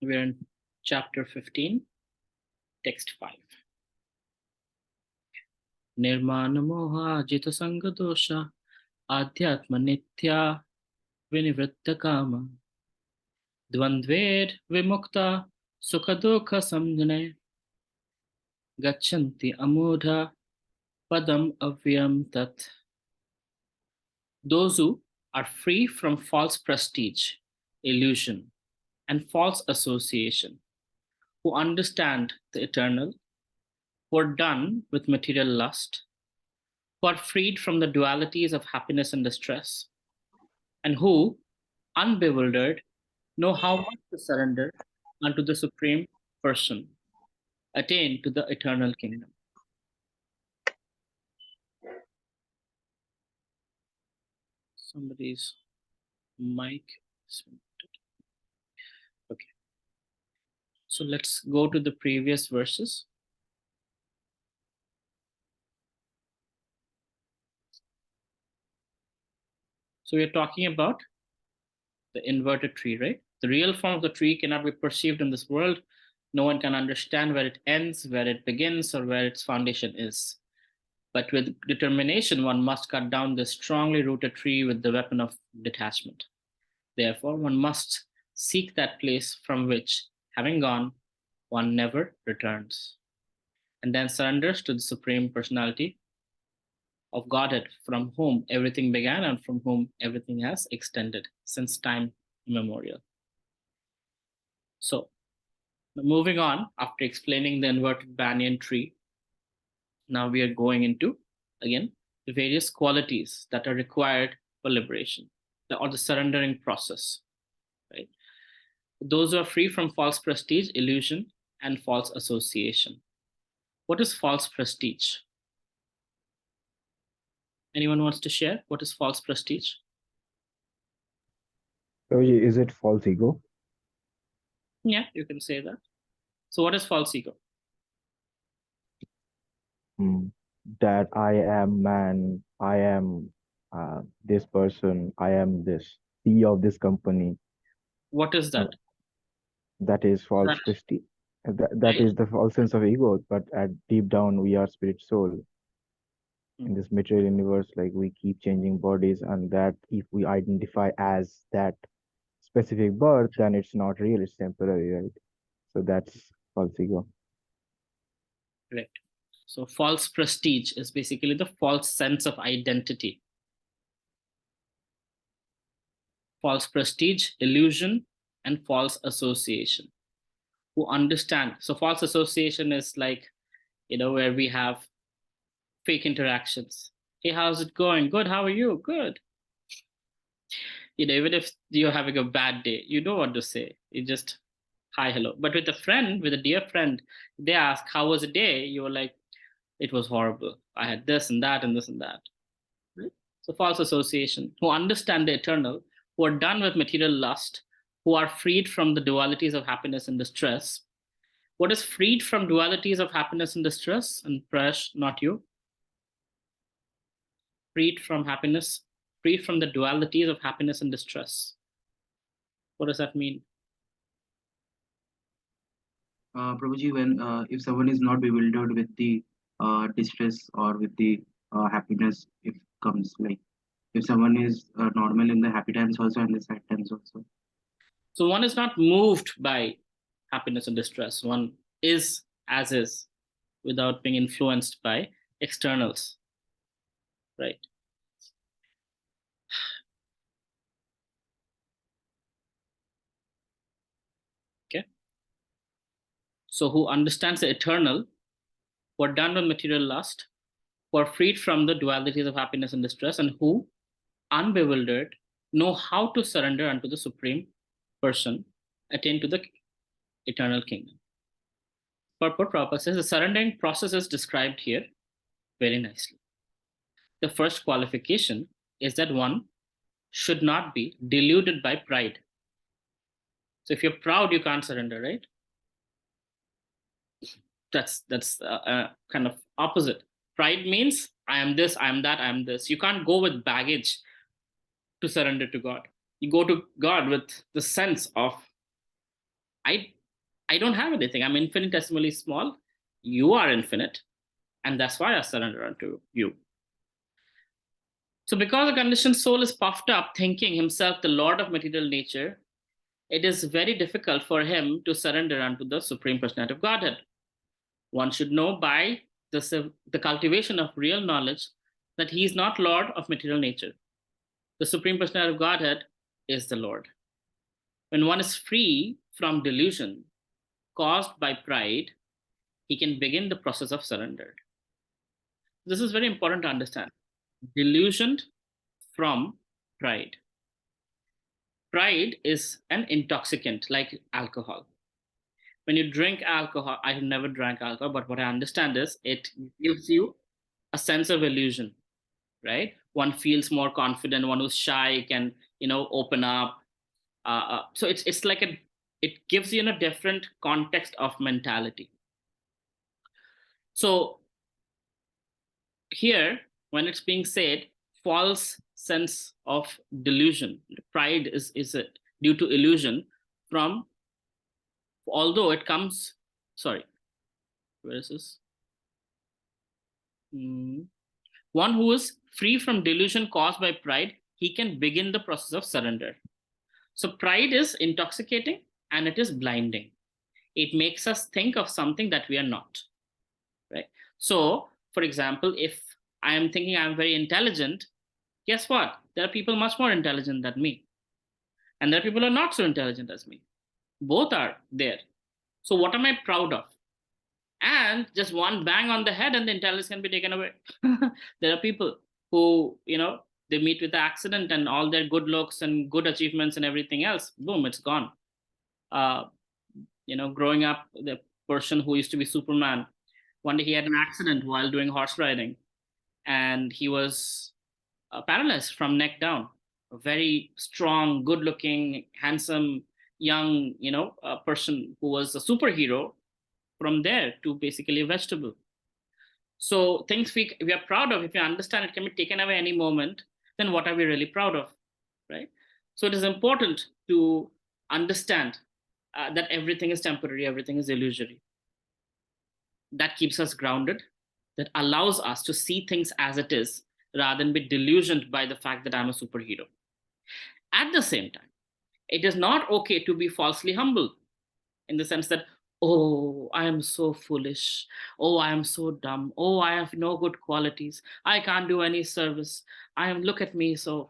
We're in chapter 15, text 5. Nirmana moha jita sanga dosha adhyatma nitya vinivritta kama dvandved vimukta sukha dukha samjane gachanti amudha padam avyam tat. Those who are free from false prestige, illusion, and false association, who understand the eternal, who are done with material lust, who are freed from the dualities of happiness and distress, and who, unbewildered, know how much to surrender unto the Supreme Person, attain to the eternal kingdom. Somebody's mic is muted. Okay. So let's go to the previous verses. So we're talking about the inverted tree, right? The real form of the tree cannot be perceived in this world. No one can understand where it ends, where it begins, or where its foundation is. But with determination, one must cut down this strongly rooted tree with the weapon of detachment. Therefore, one must seek that place from which, having gone, one never returns, and then surrenders to the Supreme Personality of Godhead, from whom everything began and from whom everything has extended since time immemorial. So, moving on, after explaining the inverted banyan tree, now we are going into, again, the various qualities that are required for liberation, or the surrendering process, right? Those who are free from false prestige, illusion, and false association. What is false prestige? Anyone wants to share? What is false prestige? Prabhuji, is it false ego? Yeah, you can say that. So what is false ego? That I am man, I am this person, I am this CEO of this company. What is Uh, that? that is false That, prestige. That right? is the false sense of ego, but at deep down we are spirit soul. In this material universe, like we keep changing bodies, and that if we identify as that specific birth, then it's not real, it's temporary, right? So that's false ego. Right. So false prestige is basically the false sense of identity. False prestige, illusion, and false association. Who understand? So false association is like, where we have fake interactions. Hey, how's it going? Good. How are you? Good. Even if you're having a bad day, you know what to say. You just hi, hello. But with a friend, with a dear friend, they ask, how was the day? You're like, it was horrible. I had this and that and this and that. Right? So false association, who understand the eternal, who are done with material lust, who are freed from the dualities of happiness and distress. What is freed from dualities of happiness and distress? And Prash, not you. Freed from happiness, freed from the dualities of happiness and distress. What does that mean? Prabhuji, when if someone is not bewildered with the distress or with the happiness, if comes like if someone is normal in the happy times also and the sad times also. So one is not moved by happiness and distress. One is as is without being influenced by externals, right? Okay. So who understands the eternal, who are done with material lust, who are freed from the dualities of happiness and distress, and who, unbewildered, know how to surrender unto the Supreme Person, attain to the eternal kingdom. Purport purposes, the surrendering process is described here very nicely. The first qualification is that one should not be deluded by pride. So if you're proud, you can't surrender, right? That's kind of opposite. Pride means I am this, I am that, I am this. You can't go with baggage to surrender to God. You go to God with the sense of I don't have anything. I'm infinitesimally small. You are infinite. And that's why I surrender unto you. So because a conditioned soul is puffed up, thinking himself the Lord of material nature, it is very difficult for him to surrender unto the Supreme Personality of Godhead. One should know by the cultivation of real knowledge that he is not Lord of material nature. The Supreme Personality of Godhead is the Lord. When one is free from delusion caused by pride, he can begin the process of surrender. This is very important to understand. Delusioned from pride. Pride is an intoxicant like alcohol. When you drink alcohol, I have never drank alcohol, but what I understand is it gives you a sense of illusion, right? One feels more confident. One who's shy can, open up. So it's like it gives you a different context of mentality. So here, when it's being said, false sense of delusion, pride is due to illusion from, although it comes, sorry, where is this? One who is free from delusion caused by pride, he can begin the process of surrender. So pride is intoxicating and it is blinding. It makes us think of something that we are not, right? So, for example, if I am thinking I'm very intelligent, guess what? There are people much more intelligent than me. And there are people who are not so intelligent as me. Both are there. So what am I proud of? And just one bang on the head and the intelligence can be taken away. There are people who, they meet with an accident and all their good looks and good achievements and everything else, boom, it's gone. Growing up, the person who used to be Superman, one day he had an accident while doing horse riding and he was paralyzed from neck down. A very strong, good looking, handsome, young, person who was a superhero, from there to basically a vegetable. So things we are proud of, if you understand it can be taken away any moment, then what are we really proud of, right? So it is important to understand that everything is temporary, everything is illusory. That keeps us grounded, that allows us to see things as it is, rather than be delusioned by the fact that I'm a superhero. At the same time, it is not okay to be falsely humble, in the sense that, oh, I am so foolish. Oh, I am so dumb. Oh, I have no good qualities. I can't do any service. Look at me. So,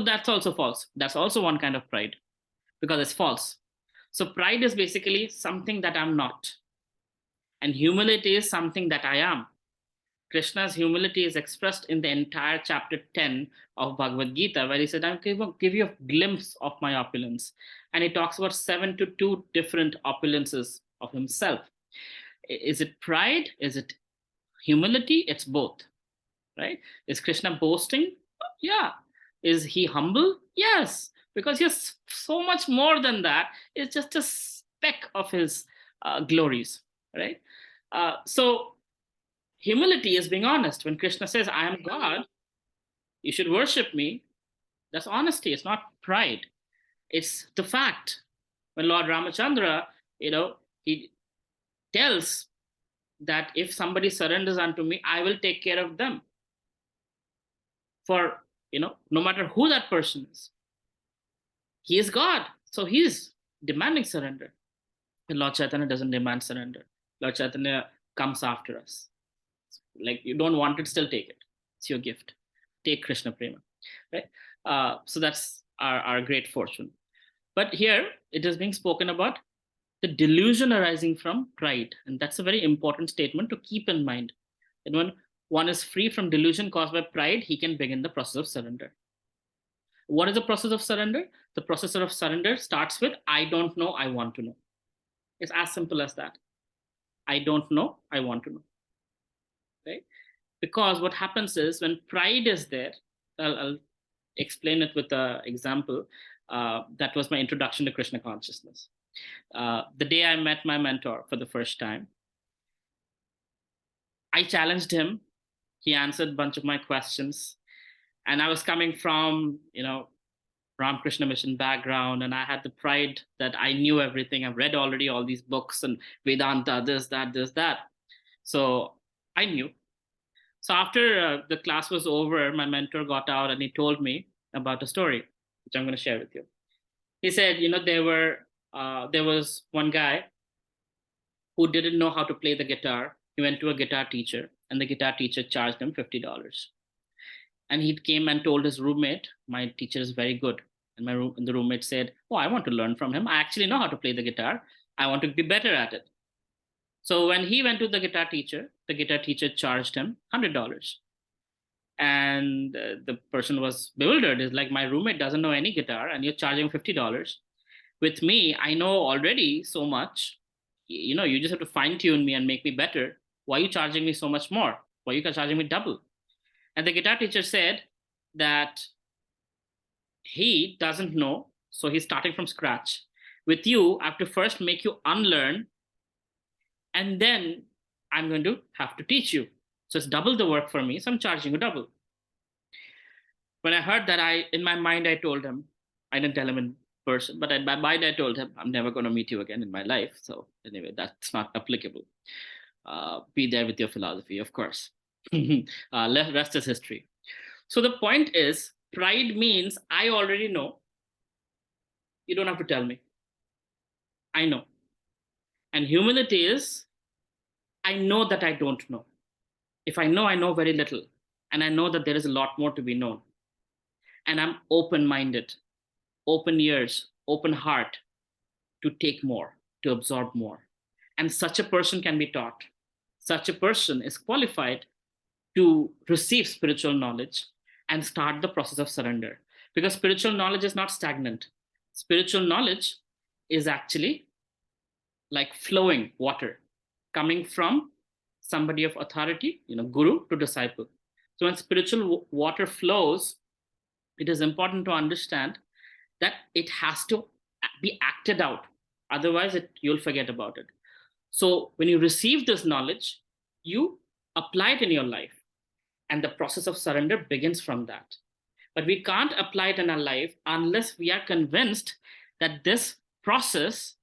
that's also false. That's also one kind of pride, because it's false. So pride is basically something that I'm not. And humility is something that I am. Krishna's humility is expressed in the entire chapter 10 of Bhagavad Gita, where he said, I'll give you a glimpse of my opulence. And he talks about 72 different opulences of himself. Is it pride? Is it humility? It's both, right? Is Krishna boasting? Yeah. Is he humble? Yes, because he's so much more than that. It's just a speck of his glories, right? So humility is being honest. When Krishna says, I am God, you should worship me, that's honesty. It's not pride. It's the fact. When Lord Ramachandra, he tells that if somebody surrenders unto me, I will take care of them. For, no matter who that person is. He is God. So he is demanding surrender. And Lord Chaitanya doesn't demand surrender. Lord Chaitanya comes after us. Like, you don't want it, still take it. It's your gift. Take Krishna Prema, right? So that's our great fortune. But here it is being spoken about the delusion arising from pride. And that's a very important statement to keep in mind. And when one is free from delusion caused by pride, he can begin the process of surrender. What is the process of surrender? The process of surrender starts with, I don't know, I want to know. It's as simple as that. I don't know, I want to know. Right? Because what happens is, when pride is there, I'll explain it with an example. That was my introduction to Krishna consciousness. The day I met my mentor for the first time, I challenged him. He answered a bunch of my questions. And I was coming from, Ramakrishna Mission background, and I had the pride that I knew everything. I've read already all these books and Vedanta, this, that, this, that. So I knew. So after the class was over, my mentor got out and he told me about a story, which I'm going to share with you. He said, there was one guy who didn't know how to play the guitar. He went to a guitar teacher, and the guitar teacher charged him $50. And he came and told his roommate, my teacher is very good. And the roommate said, oh, I want to learn from him. I actually know how to play the guitar. I want to be better at it. So when he went to the guitar teacher charged him $100. And the person was bewildered. It's like, my roommate doesn't know any guitar and you're charging $50. With me, I know already so much. You just have to fine tune me and make me better. Why are you charging me so much more? Why are you charging me double? And the guitar teacher said that he doesn't know, so he's starting from scratch. With you, I have to first make you unlearn, and then I'm going to have to teach you. So it's double the work for me, so I'm charging you double. When I heard that, in my mind, I told him, I didn't tell him in person, but in my mind, I told him, I'm never going to meet you again in my life. So anyway, that's not applicable. Be there with your philosophy, of course. Rest is history. So the point is, pride means I already know. You don't have to tell me. I know. And humility is, I know that I don't know. If I know very little. And I know that there is a lot more to be known. And I'm open-minded, open ears, open heart to take more, to absorb more. And such a person can be taught. Such a person is qualified to receive spiritual knowledge and start the process of surrender. Because spiritual knowledge is not stagnant. Spiritual knowledge is actually like flowing water coming from somebody of authority, guru to disciple. So when spiritual water flows, it is important to understand that it has to be acted out. Otherwise, you'll forget about it. So when you receive this knowledge, you apply it in your life. And the process of surrender begins from that. But we can't apply it in our life unless we are convinced that this process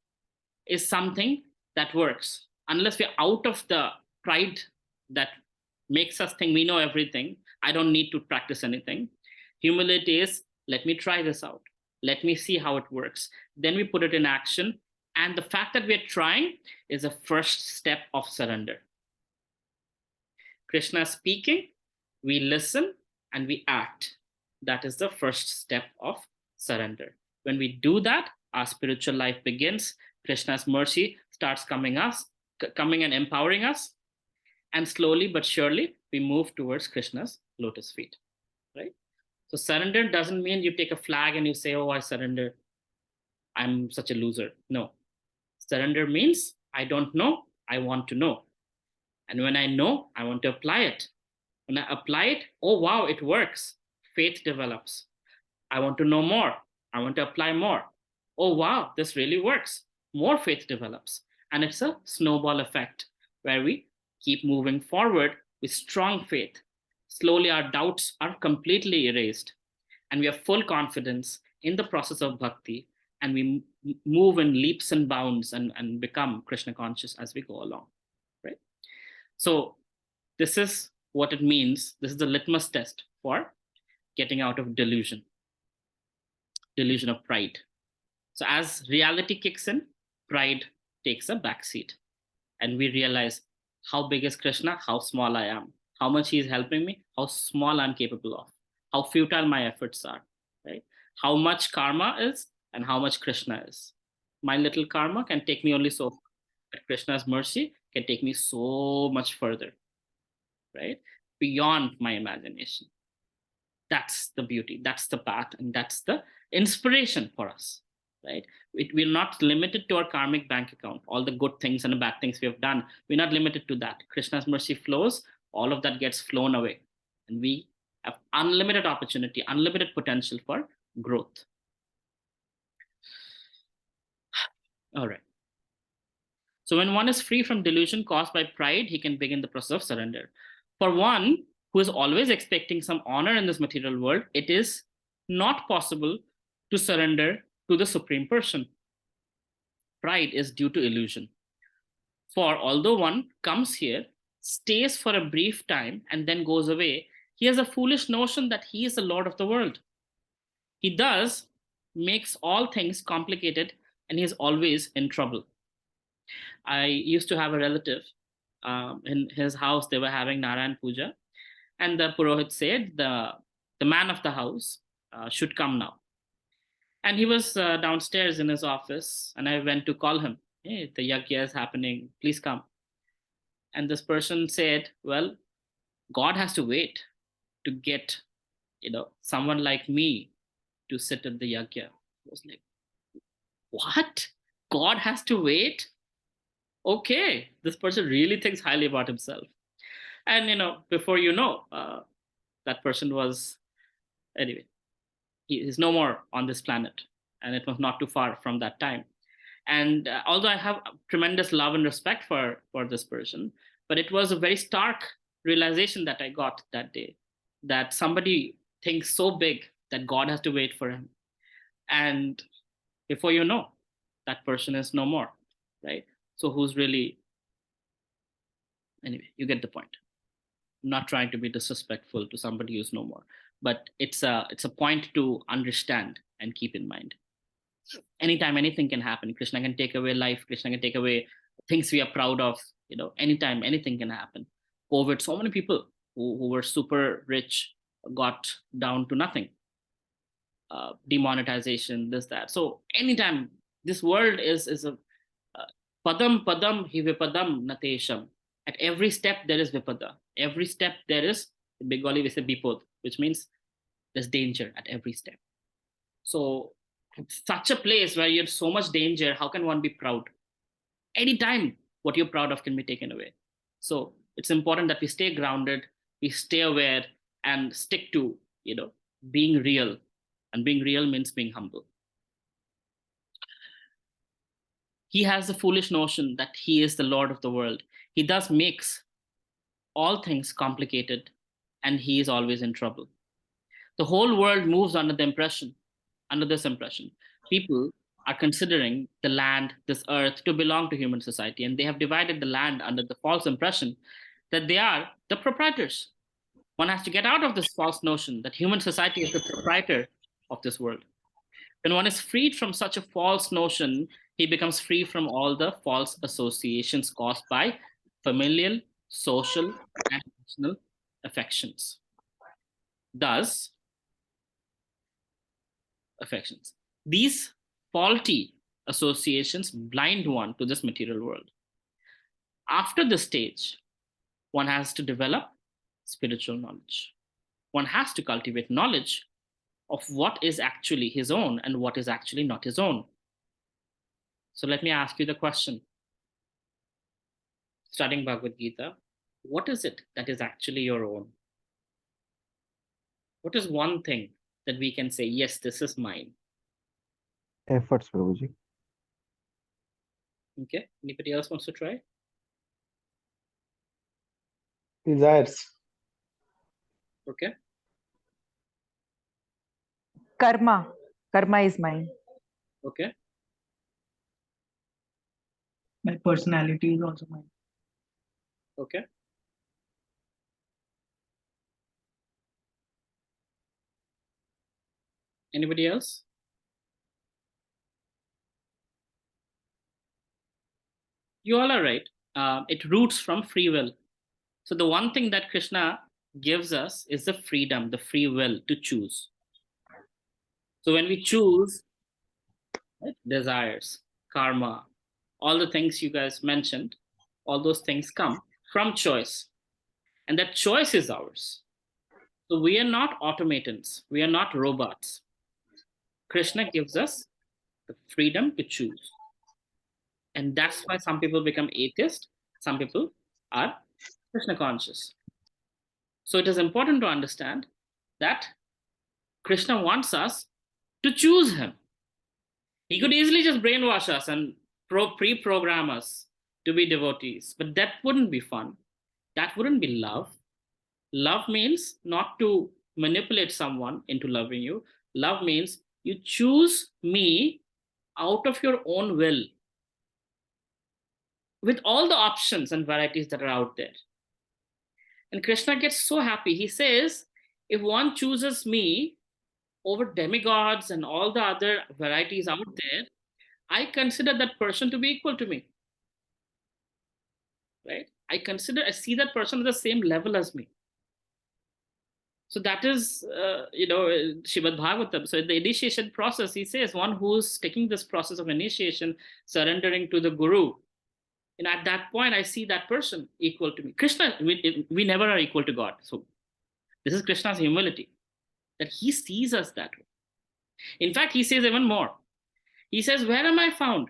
is something that works. Unless we're out of the pride that makes us think we know everything, I don't need to practice anything. Humility is, let me try this out. Let me see how it works. Then we put it in action. And the fact that we're trying is a first step of surrender. Krishna is speaking, we listen, and we act. That is the first step of surrender. When we do that, our spiritual life begins. Krishna's mercy starts coming and empowering us. And slowly but surely, we move towards Krishna's lotus feet, right? So surrender doesn't mean you take a flag and you say, oh, I surrender. I'm such a loser. No. Surrender means I don't know, I want to know. And when I know, I want to apply it. When I apply it, oh, wow, it works. Faith develops. I want to know more. I want to apply more. Oh, wow, this really works. More faith develops. And it's a snowball effect where we keep moving forward with strong faith. Slowly, our doubts are completely erased. And we have full confidence in the process of bhakti. And we move in leaps and bounds and become Krishna conscious as we go along, right? So this is what it means. This is the litmus test for getting out of delusion of pride. So as reality kicks in, pride takes a backseat. And we realize how big is Krishna, how small I am, how much he is helping me, how small I'm capable of, how futile my efforts are, right? How much karma is and how much Krishna is. My little karma can take me only so far, but Krishna's mercy can take me so much further, right? Beyond my imagination. That's the beauty, that's the path, and that's the inspiration for us, right? We're not limited to our karmic bank account, all the good things and the bad things we have done. We're not limited to that. Krishna's mercy flows, all of that gets flown away. And we have unlimited opportunity, unlimited potential for growth. All right. So when one is free from delusion caused by pride, he can begin the process of surrender. For one who is always expecting some honor in this material world, it is not possible to surrender to the Supreme Person. Pride is due to illusion. For although one comes here, stays for a brief time, and then goes away, he has a foolish notion that he is the Lord of the world. He thus makes all things complicated, and he is always in trouble. I used to have a relative. In his house, they were having Narayan Puja, and the Purohit said the man of the house should come now. And he was downstairs in his office, and I went to call him. Hey, the yajna is happening. Please come. And this person said, "Well, God has to wait to get, someone like me to sit at the yajna." I was like, "What? God has to wait?" Okay, this person really thinks highly about himself. And before that person was, anyway, he is no more on this planet, and it was not too far from that time. And although I have tremendous love and respect for this person, but it was a very stark realization that I got that day, that somebody thinks so big that God has to wait for him. And before you know, that person is no more, right? So who's really, anyway, you get the point. I'm not trying to be disrespectful to somebody who's no more, but it's a point to understand and keep in mind. Anytime anything can happen. Krishna can take away life. Krishna can take away things we are proud of. Anytime anything can happen. COVID, so many people who were super rich got down to nothing. Demonetization, this, that. So anytime, this world is a padam padam hi vipadam natesham. At every step there is vipada. Every step there is, in Bengali we say bipod, which means there's danger at every step. So such a place where you're so much danger, how can one be proud? Anytime what you're proud of can be taken away. So it's important that we stay grounded, we stay aware, and stick to being real. And being real means being humble. He has the foolish notion that he is the Lord of the world. He thus makes all things complicated, and he is always in trouble. The whole world moves under this impression. People are considering the land, this earth, to belong to human society, and they have divided the land under the false impression that they are the proprietors. One has to get out of this false notion that human society is the proprietor of this world. When one is freed from such a false notion, he becomes free from all the false associations caused by familial, social, and personal affections. Thus, these faulty associations blind one to this material world. After this stage, one has to develop spiritual knowledge. One has to cultivate knowledge of what is actually his own and what is actually not his own. So let me ask you the question. Studying Bhagavad Gita, what is it that is actually your own? What is one thing that we can say, yes, this is mine? Efforts, Prabhuji. Okay, anybody else wants to try? Desires. Okay. Karma. Karma is mine. Okay. My personality is also mine. Okay. Anybody else? You all are right. It roots from free will. So the one thing that Krishna gives us is the freedom, the free will to choose. So when we choose, right, desires, karma, all the things you guys mentioned, all those things come from choice. And that choice is ours. So we are not automatons. We are not robots. Krishna gives us the freedom to choose. And that's why some people become atheist. Some people are Krishna conscious. So it is important to understand that Krishna wants us to choose him. He could easily just brainwash us and pre-program us to be devotees, but that wouldn't be fun. That wouldn't be love. Love means not to manipulate someone into loving you. Love means You choose me out of your own will with all the options and varieties that are out there. And Krishna gets so happy. He says, if one chooses me over demigods and all the other varieties out there, I consider that person to be equal to me. Right? I see that person at the same level as me. So that is, Srimad Bhagavatam. So in the initiation process, he says, one who's taking this process of initiation, surrendering to the Guru, and at that point, I see that person equal to me. Krishna, we never are equal to God. So this is Krishna's humility, that he sees us that way. In fact, he says even more. He says, where am I found?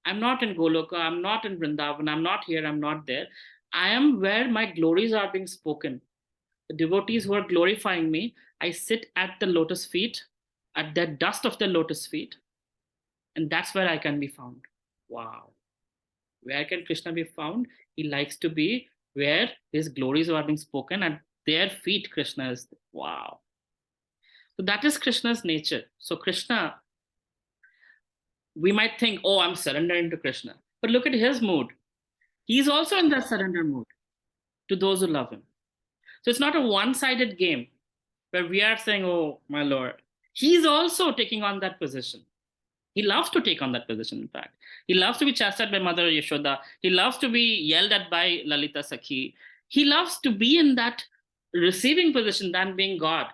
I'm not in Goloka, I'm not in Vrindavan, I'm not here, I'm not there. I am where my glories are being spoken. The devotees who are glorifying me, I sit at the lotus feet, at the dust of the lotus feet, and that's where I can be found. Wow. Where can Krishna be found? He likes to be where his glories are being spoken. At their feet, Krishna is. Wow. So that is Krishna's nature. So Krishna, we might think, oh, I'm surrendering to Krishna. But look at his mood. He's also in that surrender mood to those who love him. So it's not a one-sided game where we are saying, oh, my Lord. He's also taking on that position. He loves to take on that position, in fact. He loves to be chastised by Mother Yashoda. He loves to be yelled at by Lalita Sakhi. He loves to be in that receiving position than being God,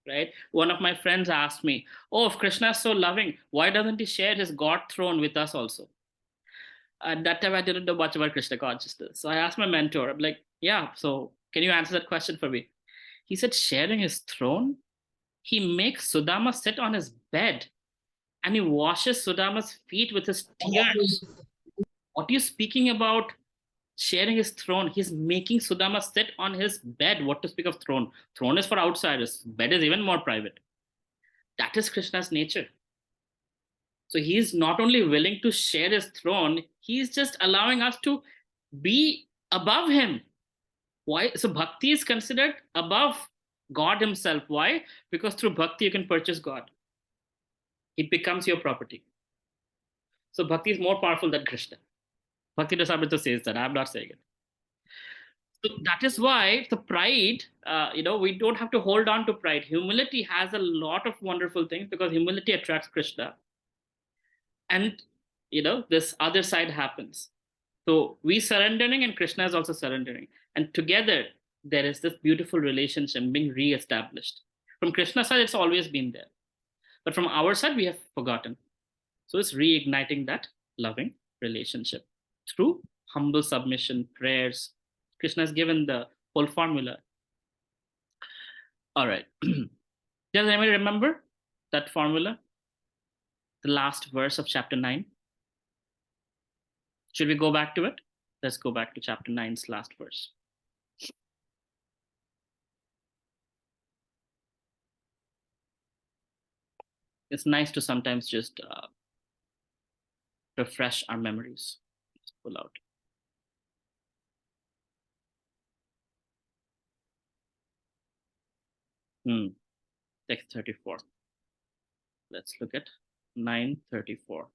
right? One of my friends asked me, oh, if Krishna is so loving, why doesn't he share his God throne with us also? At that time, I didn't know much about Krishna consciousness. So I asked my mentor, I'm like, yeah, so can you answer that question for me? He said, sharing his throne? He makes Sudama sit on his bed and he washes Sudama's feet with his tears. What are you speaking about sharing his throne? He's making Sudama sit on his bed. What to speak of throne? Throne is for outsiders. Bed is even more private. That is Krishna's nature. So he's not only willing to share his throne, he's just allowing us to be above him. Why? So bhakti is considered above God himself. Why? Because through bhakti, you can purchase God. It becomes your property. So bhakti is more powerful than Krishna. Bhakti Rasamrita says that. I'm not saying it. So that is why the pride, we don't have to hold on to pride. Humility has a lot of wonderful things because humility attracts Krishna. And, this other side happens. So we surrendering and Krishna is also surrendering. And together, there is this beautiful relationship being re-established. From Krishna's side, it's always been there. But from our side, we have forgotten. So it's reigniting that loving relationship through humble submission, prayers. Krishna has given the whole formula. All right. Does anybody remember that formula? The last verse of chapter 9. Should we go back to it? Let's go back to chapter 9's last verse. It's nice to sometimes just refresh our memories. Just pull out. Text 34. Let's look at 9:34.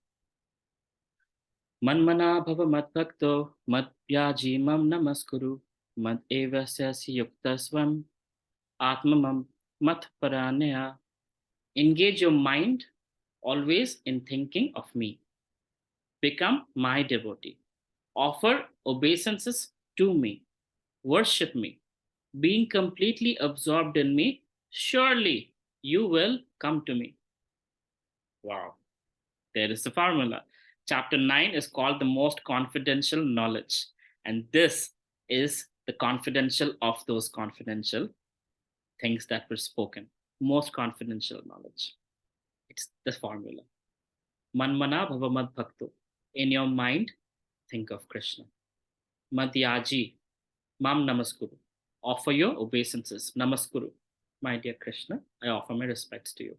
Manmana bhava madbhakto madhyaji mam namaskuru mad evasya yuktasvam atmamam mat paranaya. Engage your mind always in thinking of me. Become my devotee. Offer obeisances to me. Worship me. Being completely absorbed in me, surely you will come to me. Wow. There is the formula. Chapter 9 is called the most confidential knowledge. And this is the confidential of those confidential things that were spoken. Most confidential knowledge. It's the formula. Manmana bhava mad bhakto. In your mind, think of Krishna. Madhyaji, mam namaskuru. Offer your obeisances. Namaskuru. My dear Krishna, I offer my respects to you.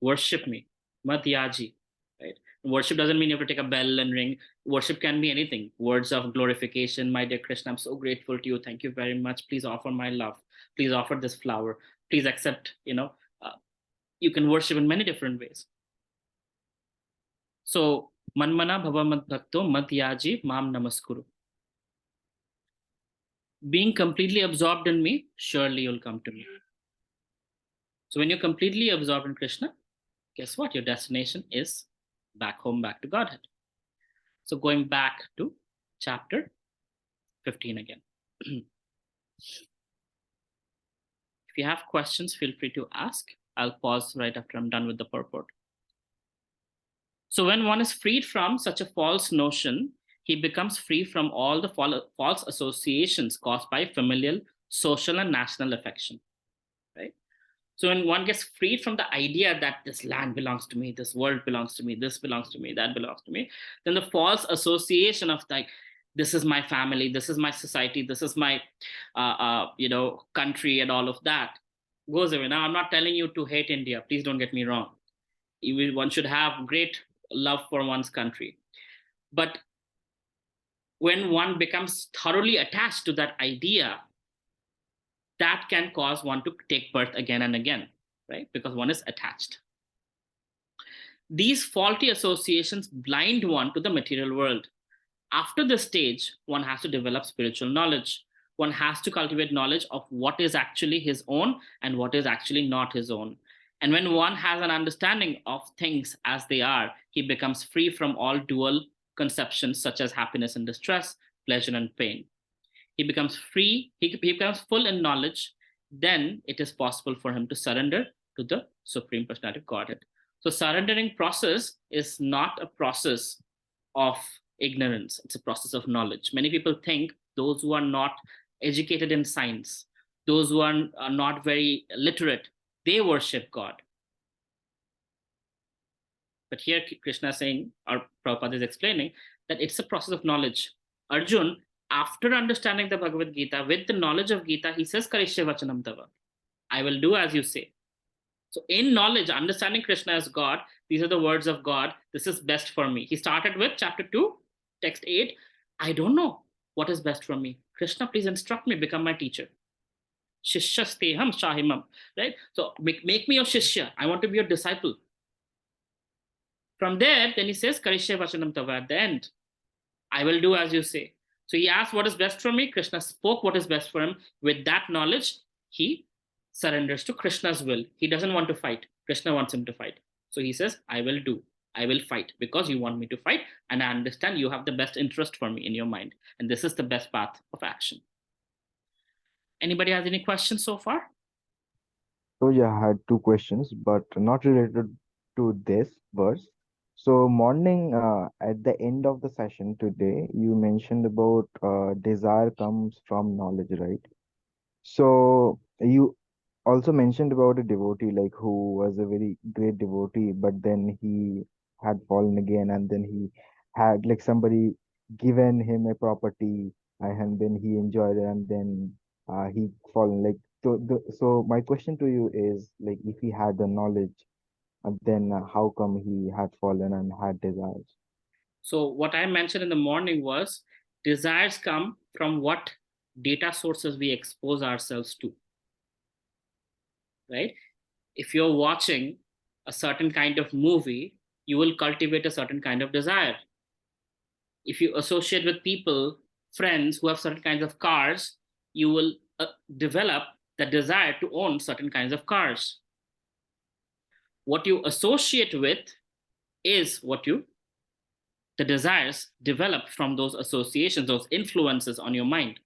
Worship me. Madhyaji. Right? Worship doesn't mean you have to take a bell and ring. Worship can be anything. Words of glorification. My dear Krishna, I'm so grateful to you. Thank you very much. Please offer my love. Please offer this flower. Please accept, You can worship in many different ways. So, manmana bhava mad bhakto mad yaji mam namaskuru. Being completely absorbed in me, surely you'll come to me. So when you're completely absorbed in Krishna, guess what? Your destination is back home, back to Godhead. So going back to chapter 15 again. If you have questions, feel free to ask. I'll pause right after I'm done with the purport. So when one is freed from such a false notion, he becomes free from all the false associations caused by familial, social, and national affection, right? So when one gets freed from the idea that this land belongs to me, this world belongs to me, this belongs to me, that belongs to me, then the false association of like, this is my family, this is my society, this is my, country, and all of that goes away. Now, I'm not telling you to hate India. Please don't get me wrong. One should have great love for one's country. But when one becomes thoroughly attached to that idea, that can cause one to take birth again and again, right? Because one is attached. These faulty associations blind one to the material world. After this stage, one has to develop spiritual knowledge. One has to cultivate knowledge of what is actually his own and what is actually not his own. And when one has an understanding of things as they are, he becomes free from all dual conceptions such as happiness and distress, pleasure and pain. He becomes free, he becomes full in knowledge. Then it is possible for him to surrender to the Supreme Personality of Godhead. So surrendering process is not a process of ignorance. It's a process of knowledge. Many people think those who are not educated in science, those who are not very literate, they worship God. But here Krishna is saying, or Prabhupada is explaining, that it's a process of knowledge. Arjun, after understanding the Bhagavad Gita, with the knowledge of Gita, he says, Karishya vachanam tava. I will do as you say. So in knowledge, understanding Krishna as God, these are the words of God. This is best for me. He started with chapter 2, text 8. I don't know what is best for me. Krishna, please instruct me, become my teacher. Shishya shahimam, right? So make me your shishya. I want to be your disciple. From there, then he says, Karishya vachanam tava at the end. I will do as you say. So he asked what is best for me. Krishna spoke what is best for him. With that knowledge, he surrenders to Krishna's will. He doesn't want to fight. Krishna wants him to fight. So he says, I will do. I will fight because you want me to fight. And I understand you have the best interest for me in your mind. And this is the best path of action. Anybody has any questions so far? So yeah, I had two questions, but not related to this verse. So morning, at the end of the session today, you mentioned about desire comes from knowledge, right? So you also mentioned about a devotee like who was a very great devotee, but then he had fallen again, and then he had like somebody given him a property, and then he enjoyed it, and then he fallen. Like so, my question to you is like, if he had the knowledge, and then how come he had fallen and had desires? So what I mentioned in the morning was desires come from what data sources we expose ourselves to, right? If you're watching a certain kind of movie, you will cultivate a certain kind of desire. If you associate with people, friends who have certain kinds of cars, you will develop the desire to own certain kinds of cars. What you associate with is the desires develop from those associations, those influences on your mind.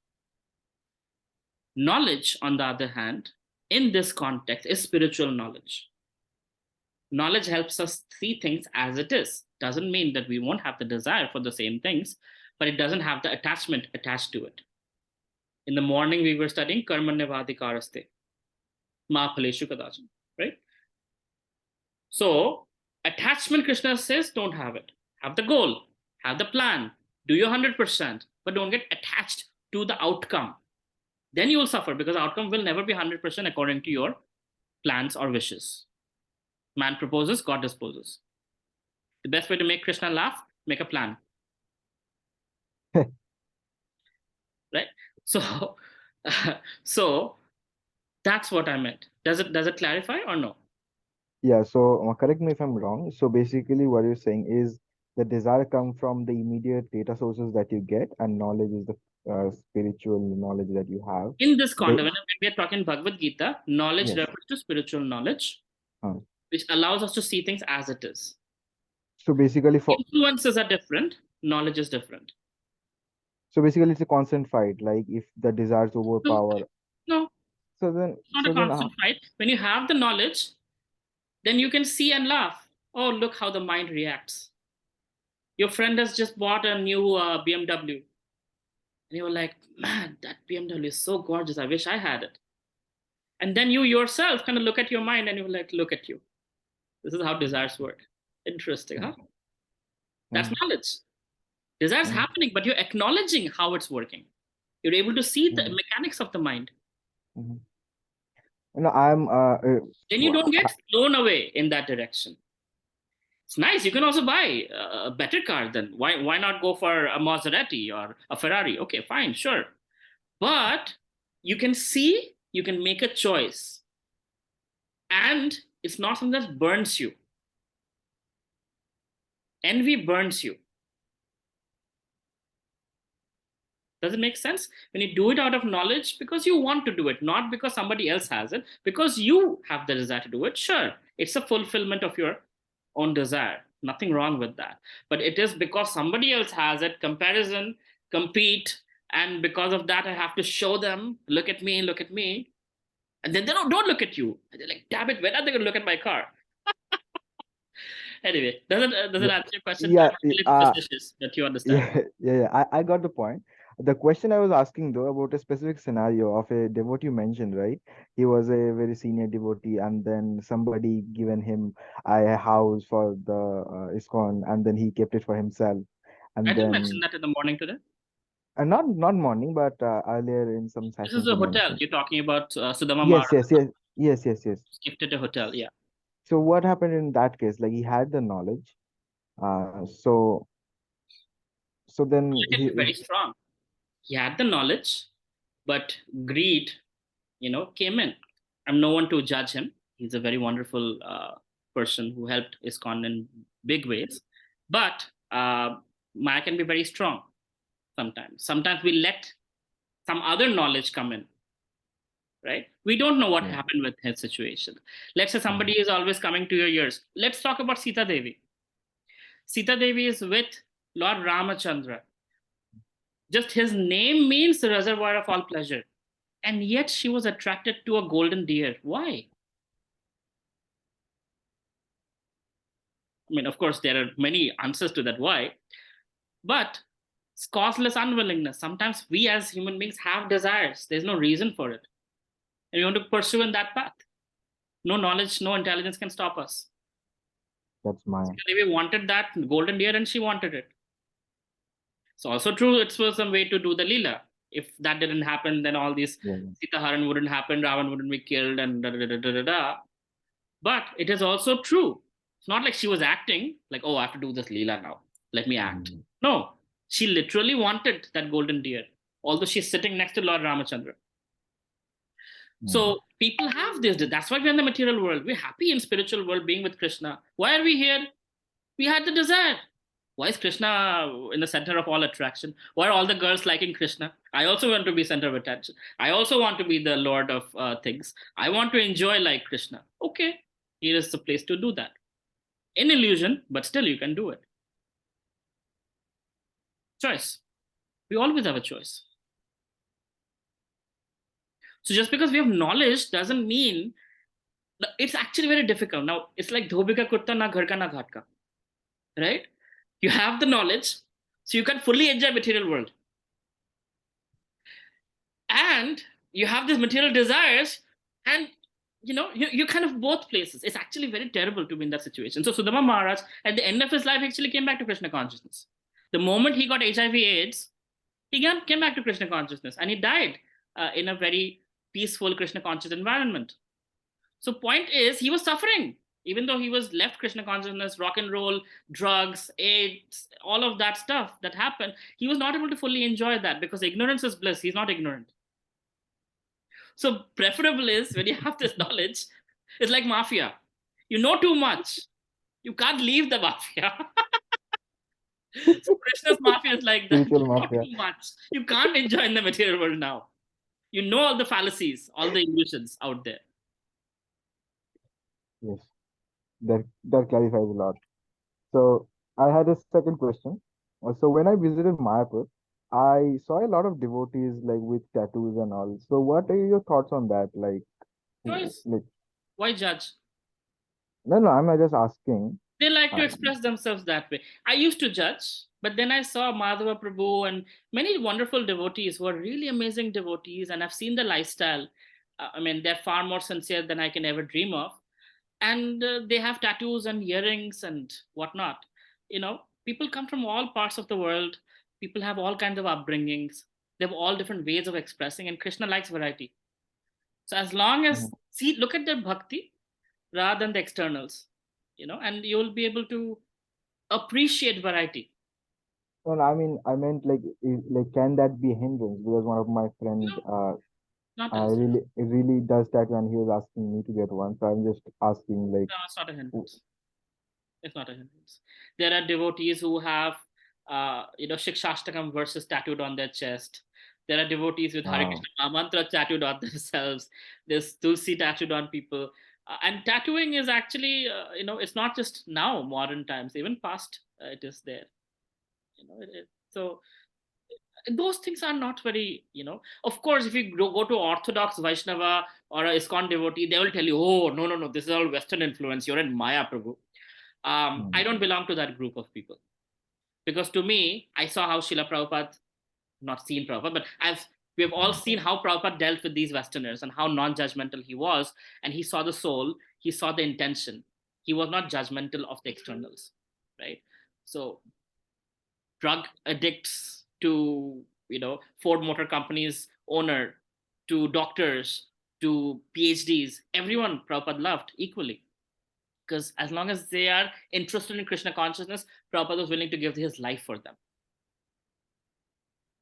Knowledge, on the other hand, in this context, is spiritual knowledge. Knowledge helps us see things as it is. Doesn't mean that we won't have the desire for the same things, but it doesn't have the attachment attached to it. In the morning, we were studying karmanyavadikaraste, ma phaleshu kadachan, right? So, attachment, Krishna says, don't have it. Have the goal, have the plan, do your 100%, but don't get attached to the outcome. Then you will suffer because the outcome will never be 100% according to your plans or wishes. Man proposes, God disposes. The best way to make Krishna laugh, make a plan. Right? So, so that's what I meant. Does it clarify or no? Yeah, so correct me if I'm wrong. So basically, what you're saying is the desire come from the immediate data sources that you get, and knowledge is the spiritual knowledge that you have. In this context, Ba- when we are talking Bhagavad Gita, knowledge yes. refers to spiritual knowledge, Uh, which allows us to see things as it is. so basically, for Influences are different, knowledge is different. so basically, it's a constant fight. Like if the desires So, overpower, no, so then it's not a so then constant fight. When you have the knowledge, then you can see and laugh. Oh, look how the mind reacts. Your friend has just bought a new BMW, and you were like, man, that BMW is so gorgeous. I wish I had it. And then you yourself kind of look at your mind and you're like, look at you. This is how desires work. Interesting, huh? That's Mhm, knowledge. Desires mhm, happening, but you're acknowledging how it's working. You're able to see the mhm, mechanics of the mind. mhm. No, I'm Then you don't get blown away in that direction. It's nice. You can also buy a better car. Then why not go for a Maserati or a Ferrari? Okay, fine, sure. But you can see, you can make a choice, and it's not something that burns you. Envy burns you. Does it make sense? When you do it out of knowledge because you want to do it, not because somebody else has it, because you have the desire to do it, sure, it's a fulfillment of your own desire. Nothing wrong with that. But it is because somebody else has it, comparison, compete, and because of that, I have to show them, look at me, look at me. And then they don't look at you. And they're like, damn it, when are they going to look at my car? Anyway, does it yeah, answer your question? yeah, I'm really facetious, that you understand. yeah. I got the point. The question I was asking though about a specific scenario of a devotee you mentioned, right? He was a very senior devotee, and then somebody given him a house for the ISKCON, and then he kept it for himself. I And did mention then, that in the morning today. not morning, but earlier in some This is sessions a you hotel. mentioned. You're talking about Sudama Yes, Maharaj. yes, yes, yes, yes, yes. Gifted a hotel. Yeah. So what happened in that case? Like he had the knowledge. So then It can be very strong. He had the knowledge, but greed, came in. I'm no one to judge him. He's a very wonderful person who helped ISKCON in big ways. But Maya can be very strong sometimes. Sometimes we let some other knowledge come in, right? We don't know what yeah. happened with his situation. Let's say somebody Mhm. is always coming to your ears. Let's talk about Sita Devi. Sita Devi is with Lord Ramachandra. Just his name means the reservoir of all pleasure. And yet she was attracted to a golden deer. Why? I mean, of course, there are many answers to that why, but it's causeless unwillingness. Sometimes we as human beings have desires. There's no reason for it. And we want to pursue in that path. No knowledge, no intelligence can stop us. That's my Sita Devi wanted that golden deer and she wanted it. It's also true it was some way to do the Leela. If that didn't happen, then all these yeah. Sita Haran wouldn't happen, Ravan wouldn't be killed, and da da da da da da. But it is also true. It's not like she was acting like, oh, I have to do this Leela now. Let me act. Mhm. No, she literally wanted that golden deer, although she's sitting next to Lord Ramachandra. Mhm. So people have this. That's why we're in the material world. We're happy in spiritual world being with Krishna. Why are we here? We had the desire. Why is Krishna in the center of all attraction? Why are all the girls liking Krishna? I also want to be center of attention. I also want to be the lord of things. I want to enjoy like Krishna. Okay, here is the place to do that. In illusion, but still you can do it. Choice. We always have a choice. So just because we have knowledge doesn't mean it's actually very difficult. Now it's like dhobi ka kutta na ghar ka na ghat ka, right? You have the knowledge, so you can fully enjoy material world, and you have these material desires, and you're kind of both places. It's actually very terrible to be in that situation. So Sudama Maharaj, at the end of his life, actually came back to Krishna consciousness. The moment he got HIV/AIDS, he came back to Krishna consciousness, and he died in a very peaceful Krishna conscious environment. So point is, he was suffering. Even though he was left Krishna consciousness, rock and roll, drugs, AIDS, all of that stuff that happened, he was not able to fully enjoy that because ignorance is bliss. He's not ignorant. So preferable is when you have this knowledge, it's like mafia. You know too much. You can't leave the mafia. So Krishna's mafia is like that. Spiritual You know mafia. too much. You can't enjoy in the material world now. You know all the fallacies, all the illusions out there. Yes, that clarifies a lot. So I had a second question. So when I visited Mayapur, I saw a lot of devotees like with tattoos and all. So what are your thoughts on that? Choice. Like Why judge? no, I'm just asking. They like to Uh, express themselves that way. I used to judge, but then I saw Madhava Prabhu and many wonderful devotees who are really amazing devotees, and I've seen the lifestyle. I mean, they're far more sincere than I can ever dream of, and they have tattoos and earrings and whatnot. People come from all parts of the world. People have all kinds of upbringings. They have all different ways of expressing, and Krishna likes variety. So as long as mhm. see, look at their bhakti rather than the externals, and you'll be able to appreciate variety. Well, I mean, I meant like can that be a hindrance? Because one of my friend, No, not I necessarily. really does tattoo, and he was asking me to get one. So I'm just asking, like, No, it's not a hindrance. It's not a hindrance. There are devotees who have, Shikshashtakam verses tattooed on their chest. There are devotees with Hare wow. Krishna mantra tattooed on themselves. There's Tulsi tattooed on people. And tattooing is actually, it's not just now, modern times, even past, it is there. So those things are not very, of course, if you go to Orthodox Vaishnava or a ISKCON devotee, they will tell you, oh, no, no, no, this is all Western influence. You're in Maya, Prabhu. I Hmm. don't belong to that group of people because to me, I saw how Srila Prabhupada, not seen Prabhupada, but we have all seen how Prabhupada dealt with these Westerners and how non-judgmental he was. And he saw the soul, he saw the intention. He was not judgmental of the externals, right? So drug addicts to, Ford Motor Company's owner, to doctors, to PhDs, everyone Prabhupada loved equally. Because as long as they are interested in Krishna consciousness, Prabhupada was willing to give his life for them.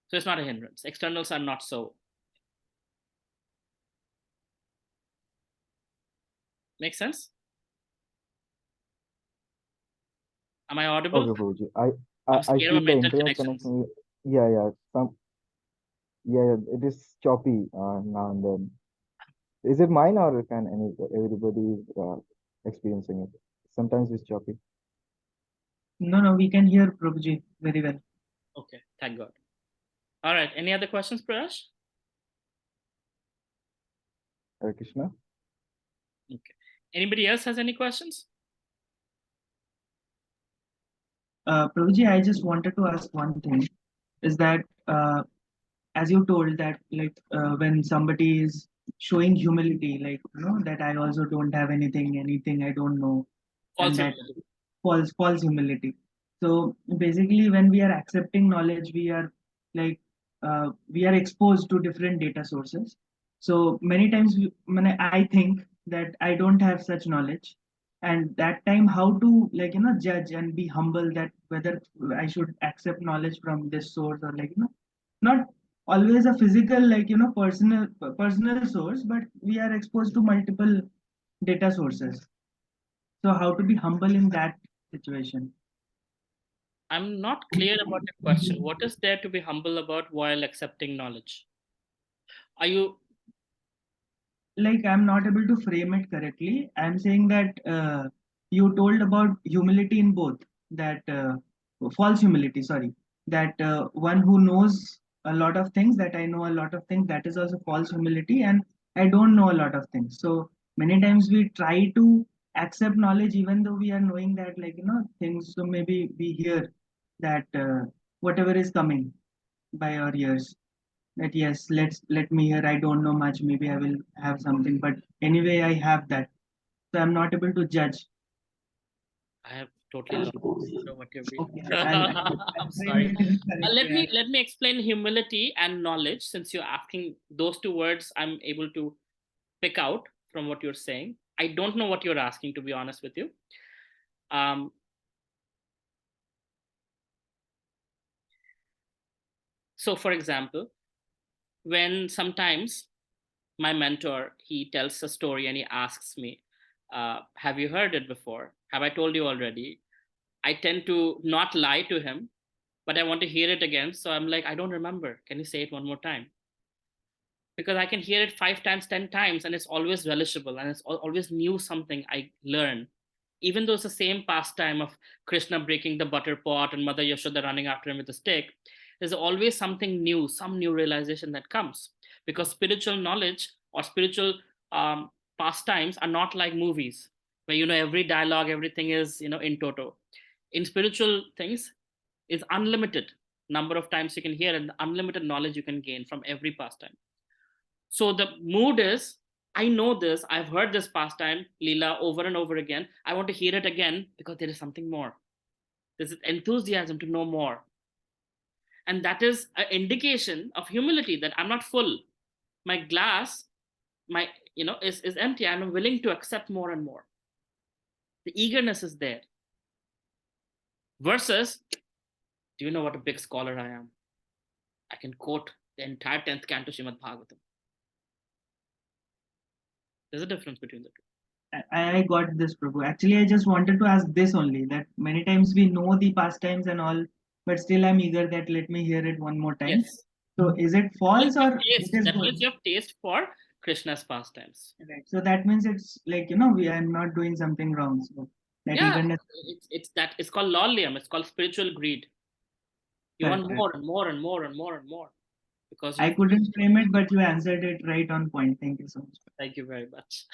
So it's not a hindrance. Externals are not so. Make sense? Am I audible? Okay, Prabhuji. I I'm I scared feel about my the internet internet connections. connection. Yeah. Yeah, it is choppy now and then. Is it mine or can everybody experiencing it? Sometimes it's choppy. No, we can hear Prabhuji very well. Okay, thank God. All right. Any other questions, Prayash? Hare Krishna. Okay. Anybody else has any questions? Prabhuji, I just wanted to ask one thing, is that as you told that when somebody is showing humility, that I also don't have anything I don't know, and False that humility. false humility. So basically, when we are accepting knowledge, we are exposed to different data sources. So many times I think that I don't have such knowledge, and that time how to judge and be humble that whether I should accept knowledge from this source or not always a physical personal source, but we are exposed to multiple data sources. So how to be humble in that situation? I'm not clear about the question. What is there to be humble about while accepting knowledge? Are you Like, I'm not able to frame it correctly. I'm saying that you told about humility in both, that false humility, sorry, that one who knows a lot of things, that I know a lot of things, that is also false humility, and I don't know a lot of things. So many times we try to accept knowledge even though we are knowing that things. So maybe we hear that whatever is coming by our ears, that yes, let me hear, I don't know much, maybe I will have something, but anyway I have that, so I'm not able to judge. I have totally lost. I don't know what you're reading. Okay, I'm I'll frame sorry. it in the correct Let way. me let me explain humility and knowledge. Since you're asking those two words, I'm able to pick out from what you're saying. I don't know what you're asking, to be honest with you. Um, so, for example, when sometimes my mentor he tells a story and he asks me, Have you heard it before? Have I told you already? I tend to not lie to him, but I want to hear it again. So I'm like, I don't remember. Can you say it one more time? Because I can hear it 5 times, 10 times, and it's always relishable and it's always new something I learn. Even though it's the same pastime of Krishna breaking the butter pot and Mother Yashoda running after him with a stick, there's always something new, some new realization that comes. Because spiritual knowledge or spiritual um, pastimes are not like movies, where every dialogue, everything is in toto. In spiritual things, is unlimited number of times you can hear and unlimited knowledge you can gain from every pastime. So the mood is, I know this, I've heard this pastime, Leela, over and over again. I want to hear it again because there is something more. There's enthusiasm to know more. And that is an indication of humility that I'm not full. My glass, is empty. I'm willing to accept more and more. The eagerness is there. Versus, do you know what a big scholar I am? I can quote the entire 10th canto Srimad Bhagavatam. There's a difference between the two. I got this, Prabhu. Actually, I just wanted to ask this only, that many times we know the pastimes and all, but still I'm eager that let me hear it one more time. Yes. So is it false or taste? it is That good? means you have taste for Krishna's pastimes. Right. So that means it's like, I'm not doing something wrong. So that Yeah, eagerness. it's called lollium. It's called spiritual greed. You want more and more and more and more and more. Because I couldn't frame it, but you answered it right on point. Thank you so much. Thank you very much.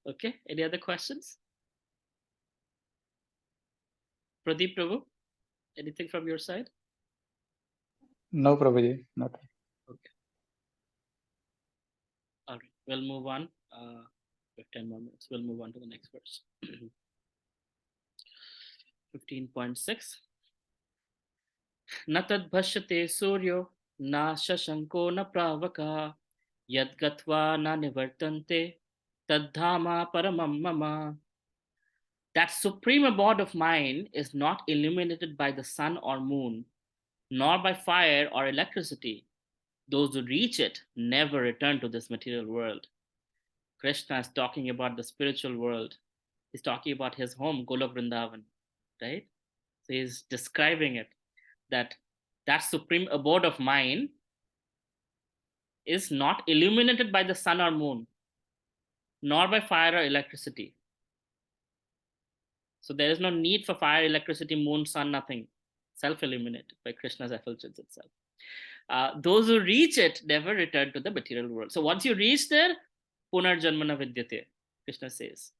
Okay, any other questions? Pradeep Prabhu, anything from your side? No, Prabhuji, not. Okay. All right, we'll move on. We have 10 more minutes. We'll move on to the next verse. 15.6. Na tad bhashyate suryo na shashanko na pravaka yad gatva na nivartante tad dhama paramam mama. That supreme abode of mine is not illuminated by the sun or moon, nor by fire or electricity. Those who reach it never return to this material world. Krishna is talking about the spiritual world. He's talking about his home, Golok Vrindavan, right? So he's describing it, that supreme abode of mine is not illuminated by the sun or moon, nor by fire or electricity. So there is no need for fire, electricity, moon, sun, nothing. Self-illuminated by Krishna's effulgence itself. Those who reach it never return to the material world. So once you reach there, punarjanmana vidyate, Krishna says.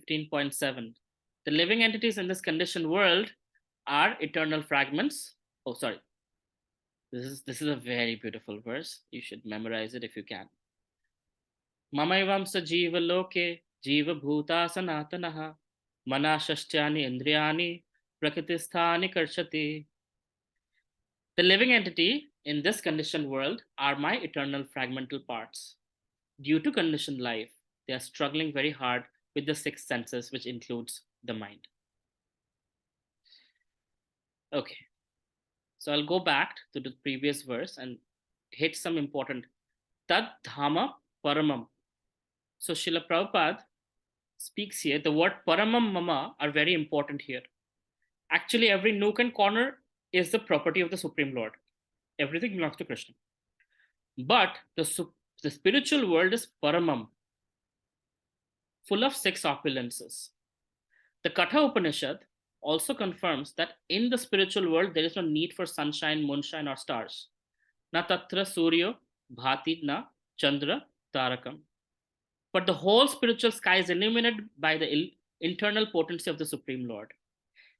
(15.7) The living entities in this conditioned world are eternal fragments. Oh, sorry. This is a very beautiful verse. You should memorize it if you can. Mamaivam sa jiva loke jiva bhuta sanatanaha manashashtyani indriyani prakritisthani karshati. The living entity in this conditioned world are my eternal fragmental parts. Due to conditioned life, they are struggling very hard with the 6 senses, which includes the mind. Okay, so I'll go back to the previous verse and hit some important Tad Dhama Paramam. So Srila Prabhupada speaks here, the word Paramam Mama are very important here. Actually, every nook and corner is the property of the Supreme Lord. Everything belongs to Krishna. But the spiritual world is Paramam, full of 6 opulences. The Katha Upanishad also confirms that in the spiritual world, there is no need for sunshine, moonshine, or stars. Na tatra suryo bhati na chandra tarakam. But the whole spiritual sky is illuminated by the internal potency of the Supreme Lord.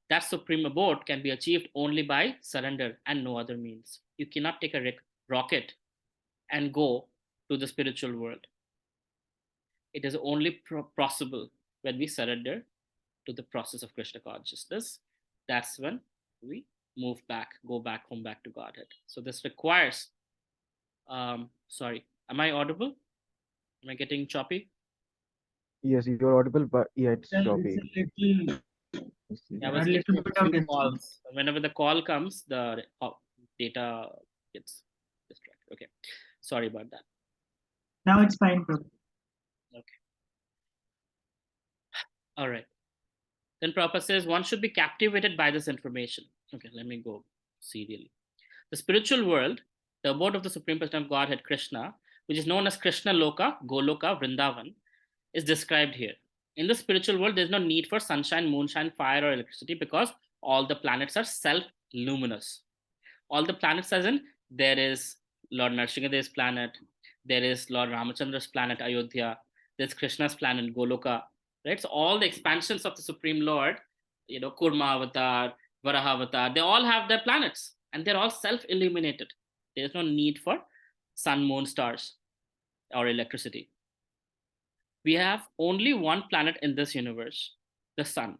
That supreme abode can be achieved only by surrender and no other means. You cannot take a rocket and go to the spiritual world. It is only possible when we surrender to the process of Krishna consciousness. That's when we move back, go back home, back to Godhead. So this requires, sorry, am I audible? Am I getting choppy? Yes, you're audible, but yeah, it's choppy. Yeah, a little bit of calls. Whenever the call comes, the data gets Okay. Sorry about that. Now it's fine, Prabhu. Okay. All right. Then Prabhupada says one should be captivated by this information. Okay, let me go serially. The spiritual world, the abode of the Supreme Person of Godhead, Krishna, which is known as Krishna Loka, Goloka, Vrindavan, is described here. In the spiritual world, there's no need for sunshine, moonshine, fire, or electricity because all the planets are self-luminous. All the planets, as in, there is Lord Narsingadeva's planet, there is Lord Ramachandra's planet, Ayodhya, there's Krishna's planet, Goloka, right? So all the expansions of the Supreme Lord, Kurma Avatar, Varaha Avatar, they all have their planets and they're all self-illuminated. There's no need for sun, moon, stars, or electricity. We have only one planet in this universe, the sun,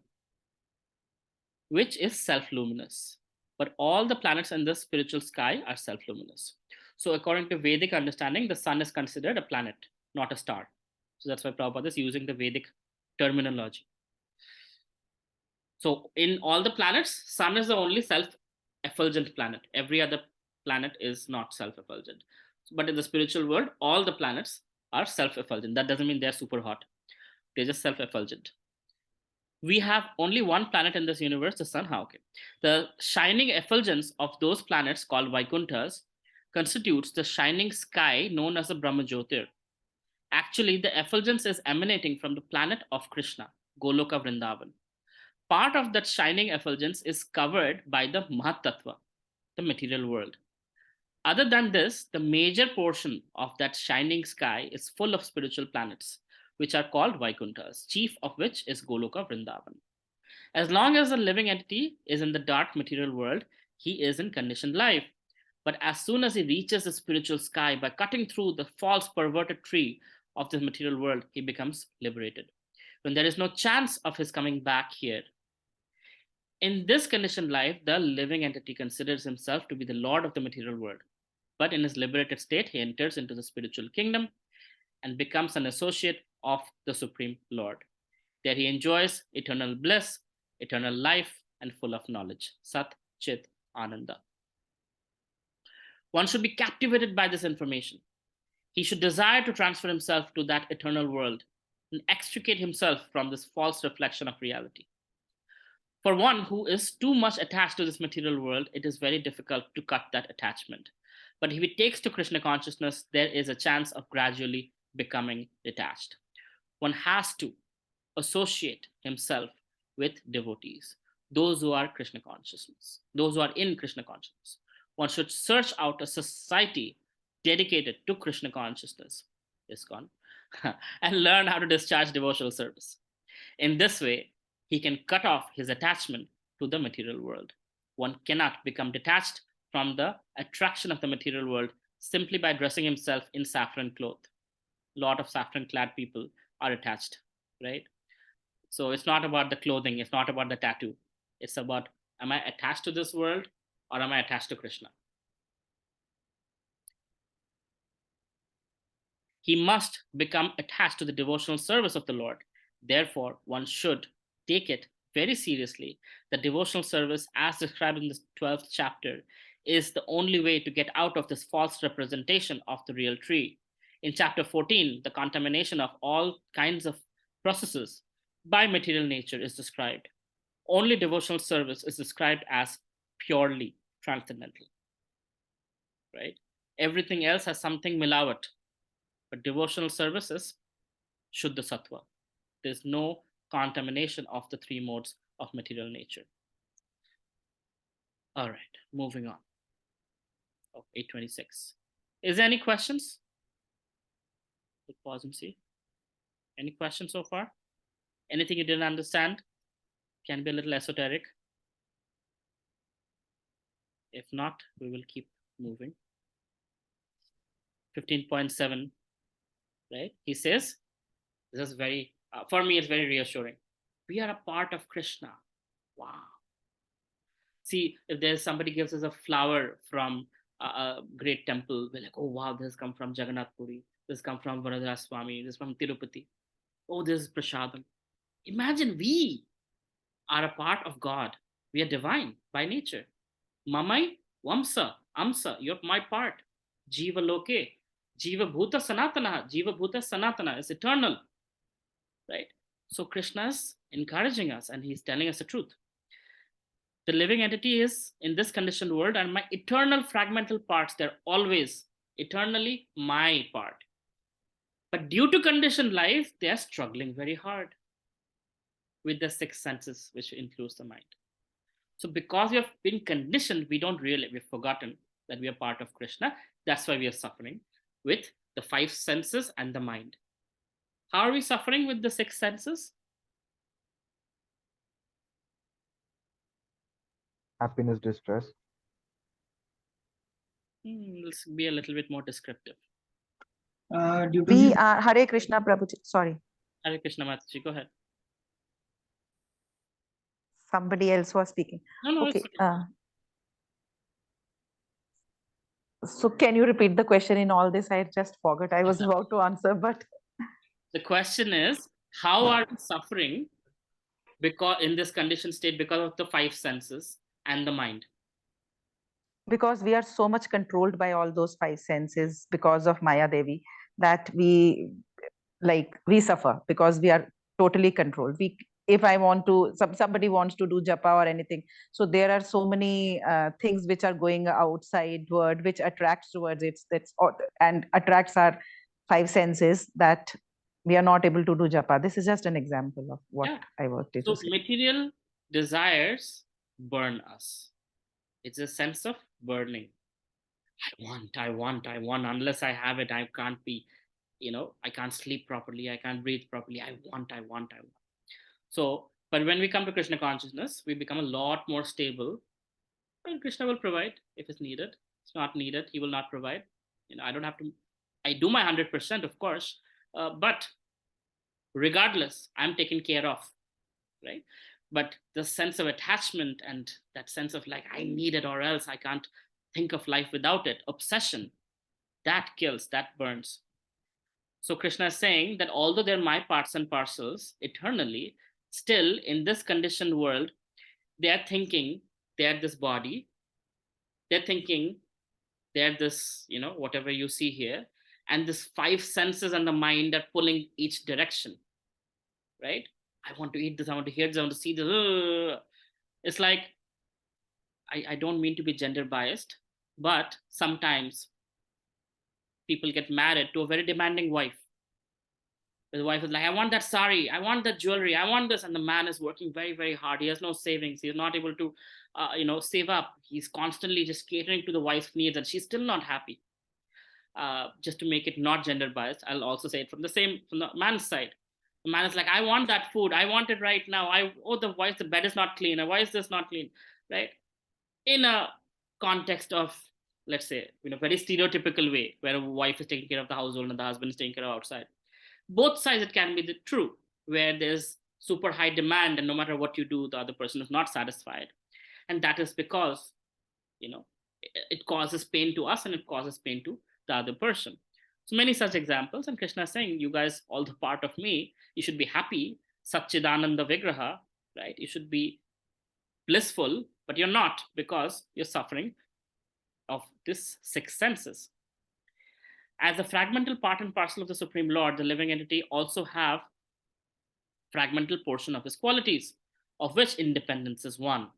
which is self-luminous. But all the planets in the spiritual sky are self-luminous. So according to Vedic understanding, the sun is considered a planet, not a star. So that's why Prabhupada is using the Vedic terminology. So in all the planets, sun is the only self-effulgent planet. Every other planet is not self-effulgent. But in the spiritual world, all the planets are self-effulgent. That doesn't mean they're super hot. They're just self-effulgent. We have only one planet in this universe, the sun. Okay. The shining effulgence of those planets called Vaikunthas constitutes the shining sky known as the Brahma Jyotir. Actually, the effulgence is emanating from the planet of Krishna, Goloka Vrindavan. Part of that shining effulgence is covered by the Mahatattva, the material world. Other than this, the major portion of that shining sky is full of spiritual planets, which are called Vaikunthas, chief of which is Goloka Vrindavan. As long as the living entity is in the dark material world, he is in conditioned life. But as soon as he reaches the spiritual sky by cutting through the false perverted tree of the material world, he becomes liberated. When there is no chance of his coming back here. In this conditioned life, the living entity considers himself to be the lord of the material world. But in his liberated state, he enters into the spiritual kingdom and becomes an associate of the Supreme Lord. There he enjoys eternal bliss, eternal life, and full of knowledge. Sat, Chit, Ananda. One should be captivated by this information. He should desire to transfer himself to that eternal world and extricate himself from this false reflection of reality. For one who is too much attached to this material world, it is very difficult to cut that attachment. But if he takes to Krishna consciousness, there is a chance of gradually becoming detached. One has to associate himself with devotees, those who are Krishna consciousness, those who are in Krishna consciousness. One should search out a society dedicated to Krishna consciousness, ISKCON, and learn how to discharge devotional service. In this way, he can cut off his attachment to the material world. One cannot become detached from the attraction of the material world simply by dressing himself in saffron cloth. A lot of saffron clad people are attached, right? So it's not about the clothing, it's not about the tattoo. It's about, am I attached to this world or am I attached to Krishna? He must become attached to the devotional service of the Lord. Therefore, one should take it very seriously that devotional service, as described in the 12th chapter, is the only way to get out of this false representation of the real tree. In chapter 14, the contamination of all kinds of processes by material nature is described. Only devotional service is described as purely transcendental, right? Everything else has something milawat, but devotional service is Shuddha Sattva. There's no contamination of the three modes of material nature. All right, moving on. 826. Is there any questions? Let's pause and see. Any questions so far? Anything you didn't understand? Can be a little esoteric. If not, we will keep moving. 15.7, right? He says, this is very, for me, it's very reassuring. We are a part of Krishna. Wow. See, if there's somebody gives us a flower from a great temple, we're like, oh, wow, this has come from Jagannath Puri. This has come from Varadara Swami. This is from Tirupati. Oh, this is Prasadam. Imagine we are a part of God. We are divine by nature. Mamai, Vamsa, Amsa, you're my part. Jiva loke, Jiva bhuta sanatana, Jiva bhuta sanatana is eternal, right? So Krishna is encouraging us and he's telling us the truth. The living entity is in this conditioned world, and my eternal fragmental parts, they're always eternally my part. But due to conditioned life, they are struggling very hard with the six senses, which includes the mind. So because we have been conditioned, we've forgotten that we are part of Krishna. That's why we are suffering with the five senses and the mind. How are we suffering with the six senses? Happiness, distress. Let's be a little bit more descriptive. Due to We his are Hare Krishna Prabhuji. Sorry, Hare Krishna Mataji, go ahead. somebody else was speaking. No, Okay. it's okay. So can you repeat the question in all this? I just forgot. I was about to answer, but The question is, how are we suffering because in this conditioned state because of the five senses and the mind? because we are so much controlled by all those five senses because of Maya Devi that we suffer because we are totally controlled. If I want to, somebody wants to do japa or anything, so there are so many things which are going outside word which attracts towards it, and attracts our five senses, that we are not able to do japa. This is just an example of what Yeah. I wanted So to say. material desires burn us. It's a sense of burning. I want. Unless I have it, I can't be, I can't sleep properly. I can't breathe properly. I want. So, but when we come to Krishna consciousness, we become a lot more stable. And Krishna will provide if it's needed. It's not needed, he will not provide. I don't have to. I do my 100%, of course, but regardless, I'm taken care of, right? But the sense of attachment and that sense of like I need it or else I can't think of life without it, obsession, that kills, that burns. So Krishna is saying that although they're my parts and parcels eternally, still in this conditioned world, they are thinking they're this body, they're thinking they're this, whatever you see here, and this five senses and the mind are pulling each direction, right? I want to eat this, I want to hear this, I want to see this. It's like, I don't mean to be gender biased, but sometimes people get married to a very demanding wife. The wife is like, I want that sari, I want that jewelry, I want this. And the man is working very, very hard. He has no savings. He's not able to, save up. He's constantly just catering to the wife's needs and she's still not happy. Just to make it not gender biased, I'll also say it from the man's side. The man is like, I want that food. I want it right now. Why is the bed is not clean? Or why is this not clean? Right? In a context of, let's say, very stereotypical way, where a wife is taking care of the household and the husband is taking care of outside. Both sides, it can be the true, where there's super high demand and no matter what you do, the other person is not satisfied. And that is because, it causes pain to us and it causes pain to the other person. So many such examples, and Krishna is saying, you guys, all the part of me, you should be happy, Satchidananda Vigraha, right? You should be blissful, but you're not because you're suffering of this six senses. As a fragmental part and parcel of the Supreme Lord, the living entity also have fragmental portion of his qualities, of which independence is one.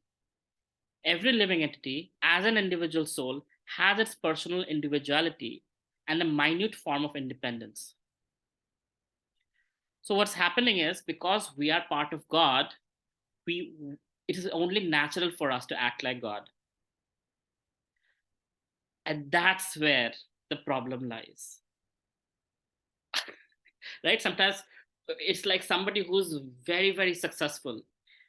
Every living entity, as an individual soul, has its personal individuality and a minute form of independence. So what's happening is, because we are part of God, it is only natural for us to act like God. And that's where the problem lies. Right? Sometimes it's like somebody who's very, very successful,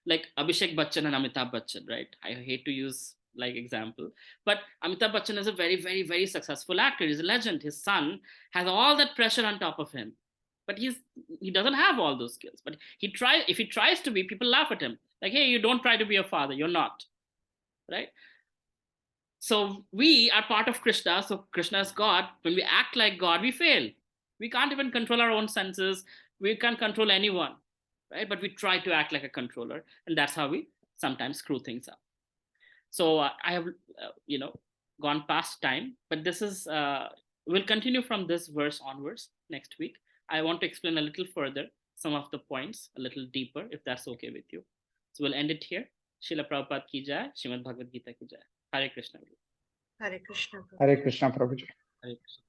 like Abhishek Bachchan and Amitabh Bachchan, right? I hate to use like example, but Amitabh Bachchan is a very, very, very successful actor. He's a legend. His son has all that pressure on top of him, but he doesn't have all those skills. But if he tries to be, people laugh at him. Like, hey, you don't try to be a father. You're not, right? So we are part of Krishna. So Krishna is God. When we act like God, we fail. We can't even control our own senses. We can't control anyone, right? But we try to act like a controller, and that's how we sometimes screw things up. So I have, gone past time, but this is, we'll continue from this verse onwards next week. I want to explain a little further some of the points a little deeper, if that's okay with you. So we'll end it here. Srila Prabhupada ki jai, Srimad Bhagavad Gita ki jai. Hare Krishna. Hare Krishna. Hare Krishna, Prabhuji. Hare Krishna.